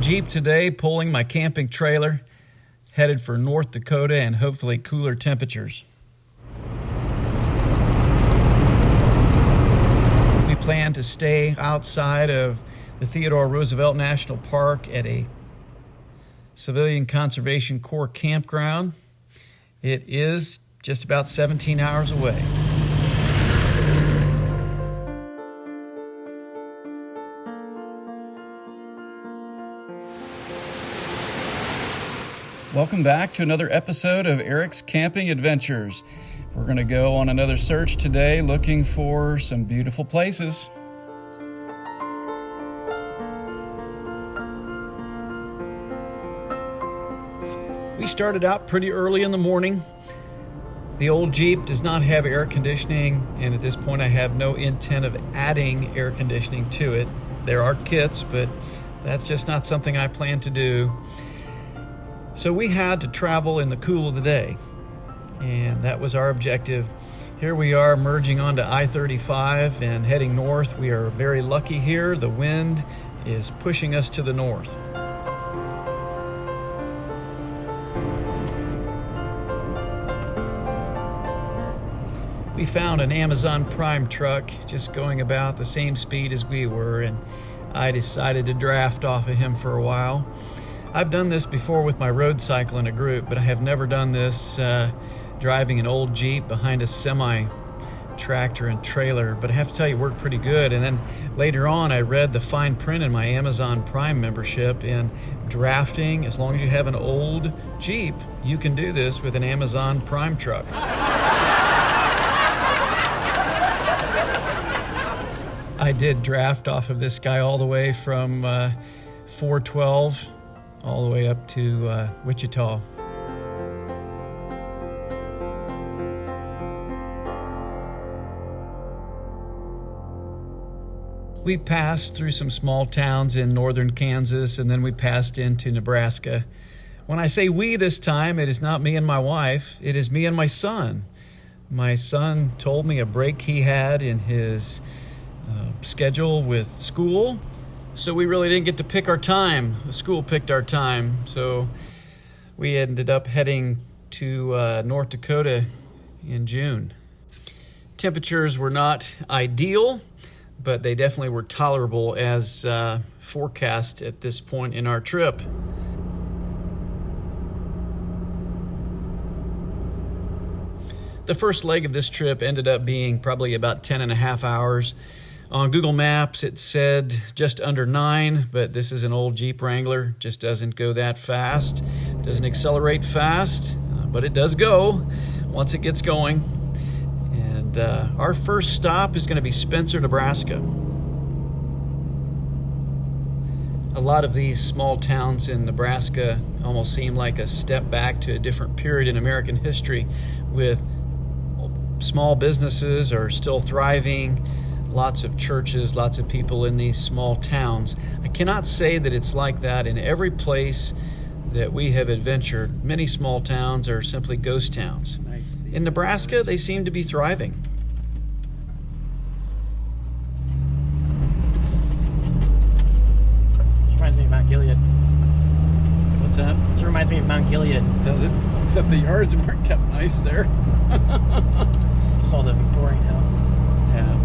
old Jeep today, pulling my camping trailer, headed for North Dakota and hopefully cooler temperatures. We plan to stay outside of the Theodore Roosevelt National Park at a Civilian Conservation Corps campground. It is just about 17 hours away. Welcome back to another episode of Eric's Camping Adventures. We're going to go on another search today looking for some beautiful places. We started out pretty early in the morning. The old Jeep does not have air conditioning, and at this point I have no intent of adding air conditioning to it. There are kits, but that's just not something I plan to do. So we had to travel in the cool of the day, and that was our objective. Here we are merging onto I-35 and heading north. We are very lucky here. The wind is pushing us to the north. We found an Amazon Prime truck just going about the same speed as we were, and I decided to draft off of him for a while. I've done this before with my road cycle in a group, but I have never done this driving an old Jeep behind a semi-tractor and trailer. But I have to tell you, it worked pretty good. And then later on, I read the fine print in my Amazon Prime membership, and drafting, as long as you have an old Jeep, you can do this with an Amazon Prime truck. I did draft off of this guy all the way from 412 all the way up to Wichita. We passed through some small towns in northern Kansas, and then we passed into Nebraska. When I say we this time, it is not me and my wife, it is me and my son. My son told me a break he had in his schedule with school, so we really didn't get to pick our time. The school picked our time, so we ended up heading to North Dakota in June. Temperatures were not ideal, but they definitely were tolerable as forecast at this point in our trip. The first leg of this trip ended up being probably about 10 and a half hours. On Google Maps, it said just under 9, but this is an old Jeep Wrangler. Just doesn't go that fast. Doesn't accelerate fast, but it does go once it gets going. And our first stop is going to be Spencer, Nebraska. A lot of these small towns in Nebraska almost seem like a step back to a different period in American history, with small businesses are still thriving. Lots of churches, lots of people in these small towns. I cannot say that it's like that in every place that we have adventured. Many small towns are simply ghost towns. In Nebraska, they seem to be thriving. This reminds me of Mount Gilead. What's that? This reminds me of Mount Gilead. Does it? Except the yards weren't kept nice there. Just all the Victorian houses. Yeah.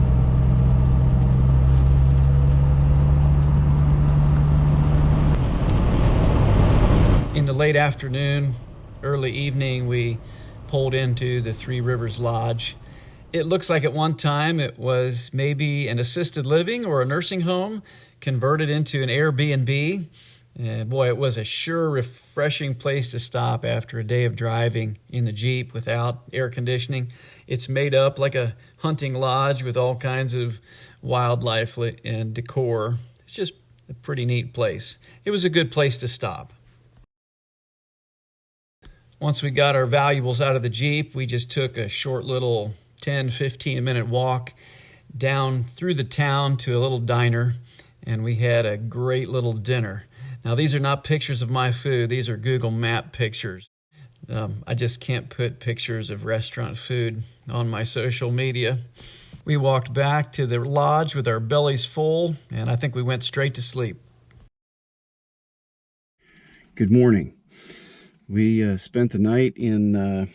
In the late afternoon, early evening, we pulled into the Three Rivers Lodge. It looks like at one time it was maybe an assisted living or a nursing home converted into an Airbnb. And boy, it was a sure refreshing place to stop after a day of driving in the Jeep without air conditioning. It's made up like a hunting lodge with all kinds of wildlife and decor. It's just a pretty neat place. It was a good place to stop. Once we got our valuables out of the Jeep, we just took a short little 10-15 minute walk down through the town to a little diner, and we had a great little dinner. Now, these are not pictures of my food. These are Google Map pictures. I just can't put pictures of restaurant food on my social media. We walked back to the lodge with our bellies full, and I think we went straight to sleep. Good morning. We spent the night in the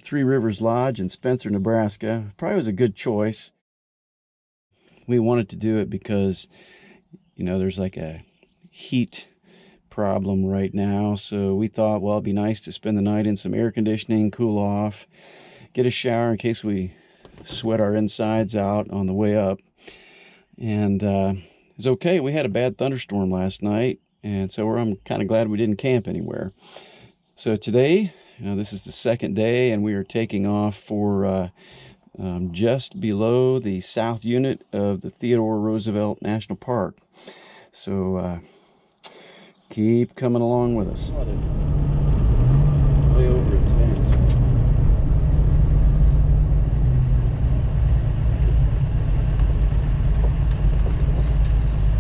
Three Rivers Lodge in Spencer, Nebraska. Probably was a good choice. We wanted to do it because, there's like a heat problem right now. So we thought, well, it'd be nice to spend the night in some air conditioning, cool off, get a shower in case we sweat our insides out on the way up. And it was okay. We had a bad thunderstorm last night. And so I'm kind of glad we didn't camp anywhere. So today, this is the second day, and we are taking off for just below the south unit of the Theodore Roosevelt National Park. So keep coming along with us. Way over in Spanish.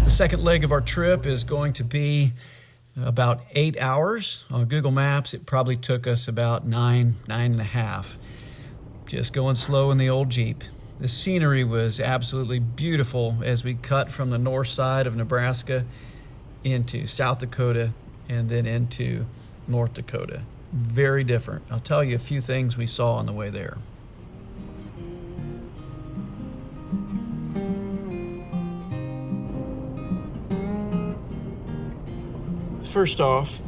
The second leg of our trip is going to be about 8 hours. On Google Maps, it probably took us about nine and a half. Just going slow in the old Jeep. The scenery was absolutely beautiful as we cut from the north side of Nebraska into South Dakota and then into North Dakota. Very different. I'll tell you a few things we saw on the way there. First off,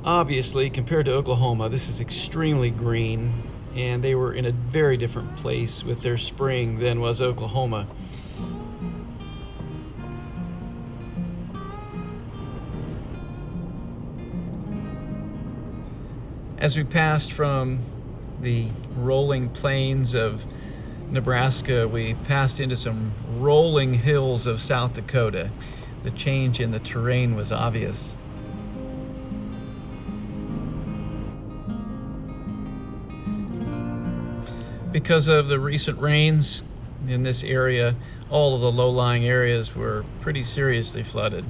obviously, compared to Oklahoma, this is extremely green, and they were in a very different place with their spring than was Oklahoma. As we passed from the rolling plains of Nebraska, we passed into some rolling hills of South Dakota. The change in the terrain was obvious. Because of the recent rains in this area, all of the low-lying areas were pretty seriously flooded.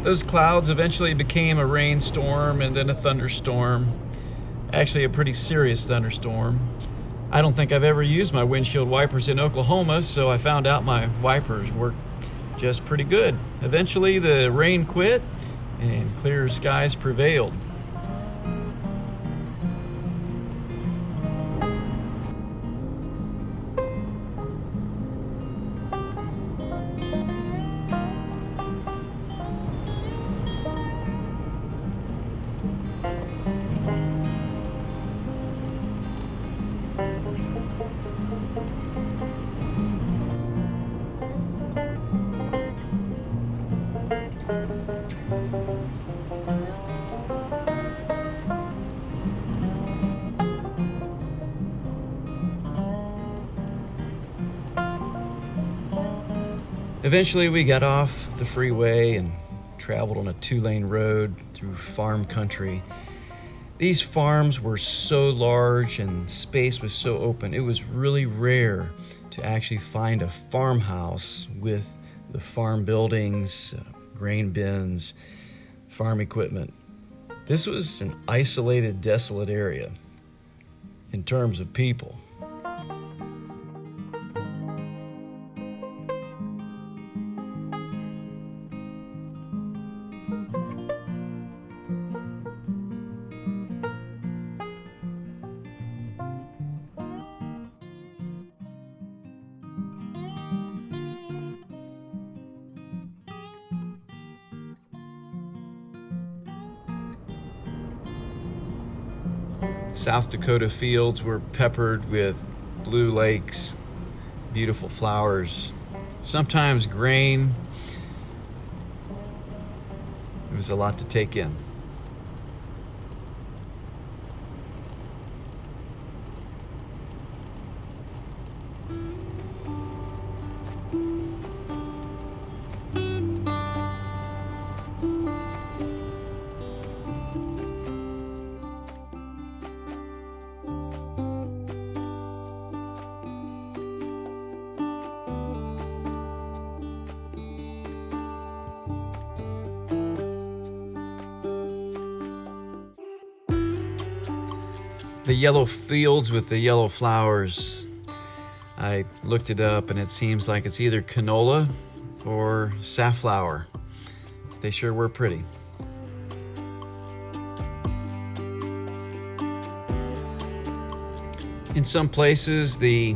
Those clouds eventually became a rainstorm and then a thunderstorm. Actually, a pretty serious thunderstorm. I don't think I've ever used my windshield wipers in Oklahoma, so I found out my wipers work just pretty good. Eventually, the rain quit and clear skies prevailed. Eventually, we got off the freeway and traveled on a 2-lane road through farm country. These farms were so large and space was so open, it was really rare to actually find a farmhouse with the farm buildings, grain bins, farm equipment. This was an isolated, desolate area in terms of people. South Dakota fields were peppered with blue lakes, beautiful flowers, sometimes grain. It was a lot to take in. The yellow fields with the yellow flowers. I looked it up and it seems like it's either canola or safflower. They sure were pretty. In some places, the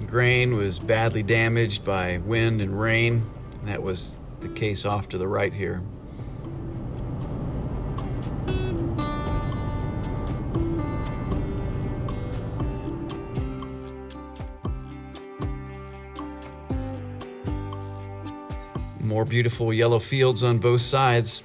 grain was badly damaged by wind and rain. That was the case off to the right here. More beautiful yellow fields on both sides.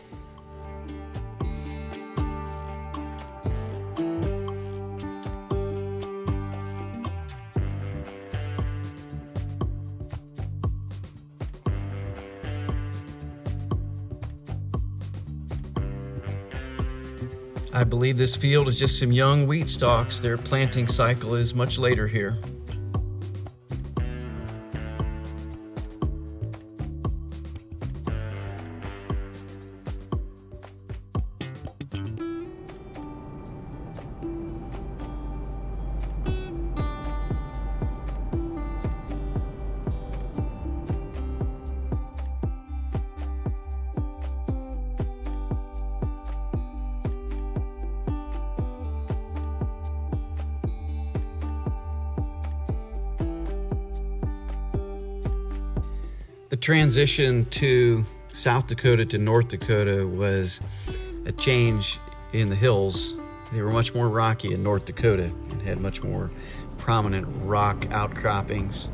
I believe this field is just some young wheat stalks. Their planting cycle is much later here. The transition to South Dakota to North Dakota was a change in the hills. They were much more rocky in North Dakota and had much more prominent rock outcroppings.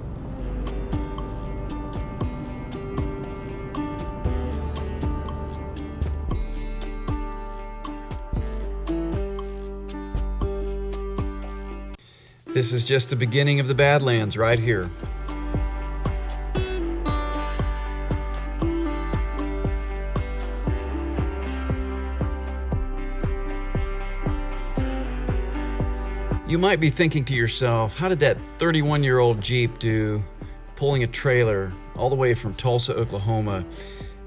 This is just the beginning of the Badlands right here. You might be thinking to yourself, how did that 31-year-old Jeep do pulling a trailer all the way from Tulsa, Oklahoma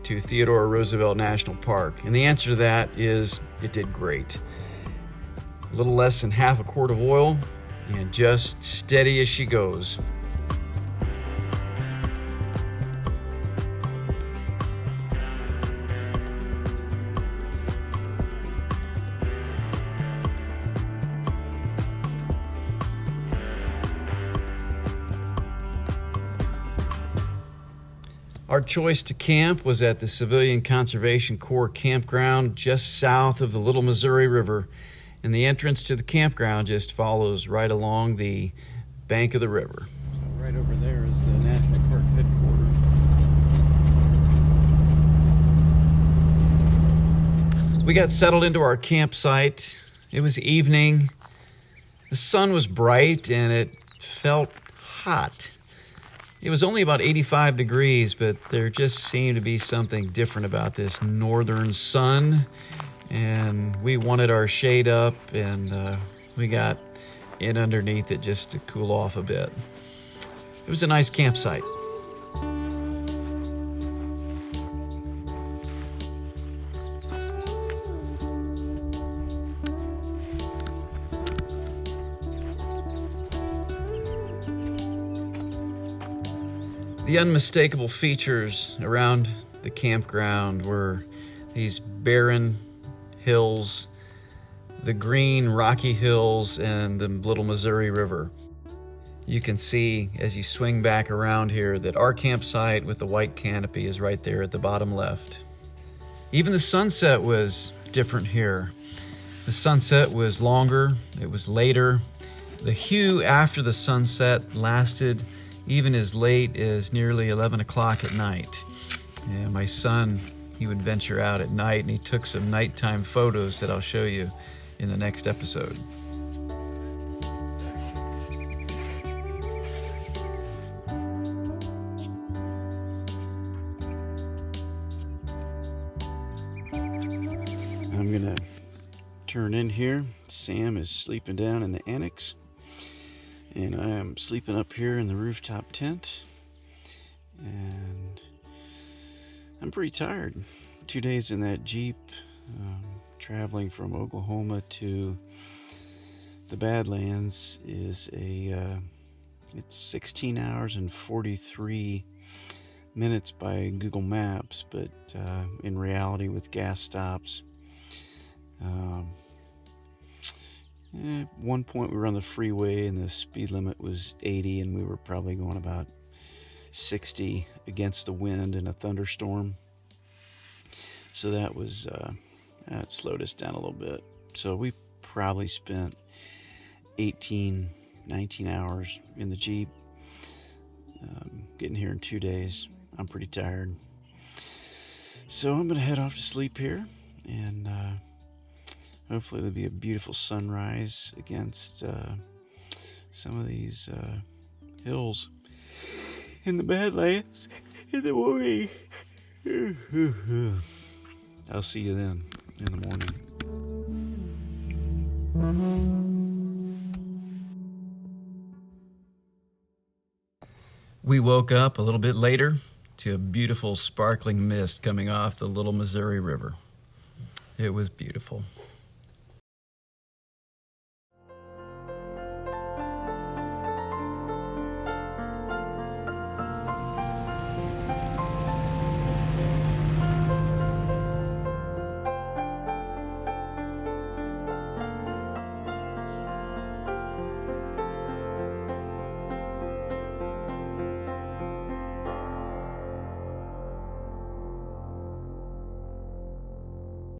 to Theodore Roosevelt National Park? And the answer to that is it did great. A little less than half a quart of oil and just steady as she goes. Our choice to camp was at the Civilian Conservation Corps campground just south of the Little Missouri River, and the entrance to the campground just follows right along the bank of the river. So right over there is the National Park headquarters. We got settled into our campsite. It was evening. The sun was bright and it felt hot. It was only about 85 degrees, but there just seemed to be something different about this northern sun. And we wanted our shade up, and we got in underneath it just to cool off a bit. It was a nice campsite. The unmistakable features around the campground were these barren hills, the green rocky hills, and the Little Missouri River. You can see as you swing back around here that our campsite with the white canopy is right there at the bottom left. Even the sunset was different here. The sunset was longer, it was later. The hue after the sunset lasted even as late as nearly 11 o'clock at night. And my son, he would venture out at night, and he took some nighttime photos that I'll show you in the next episode. I'm gonna turn in here. Sam is sleeping down in the annex, and I am sleeping up here in the rooftop tent, and I'm pretty tired. 2 days in that Jeep, traveling from Oklahoma to the Badlands is it's 16 hours and 43 minutes by Google Maps, but in reality, with gas stops, at one point we were on the freeway and the speed limit was 80, and we were probably going about 60 against the wind in a thunderstorm. So that slowed us down a little bit. So we probably spent 18, 19 hours in the Jeep, getting here in 2 days. I'm pretty tired. So I'm gonna head off to sleep here, and hopefully there'll be a beautiful sunrise against some of these hills in the Badlands in the morning. I'll see you then in the morning. We woke up a little bit later to a beautiful sparkling mist coming off the Little Missouri River. It was beautiful.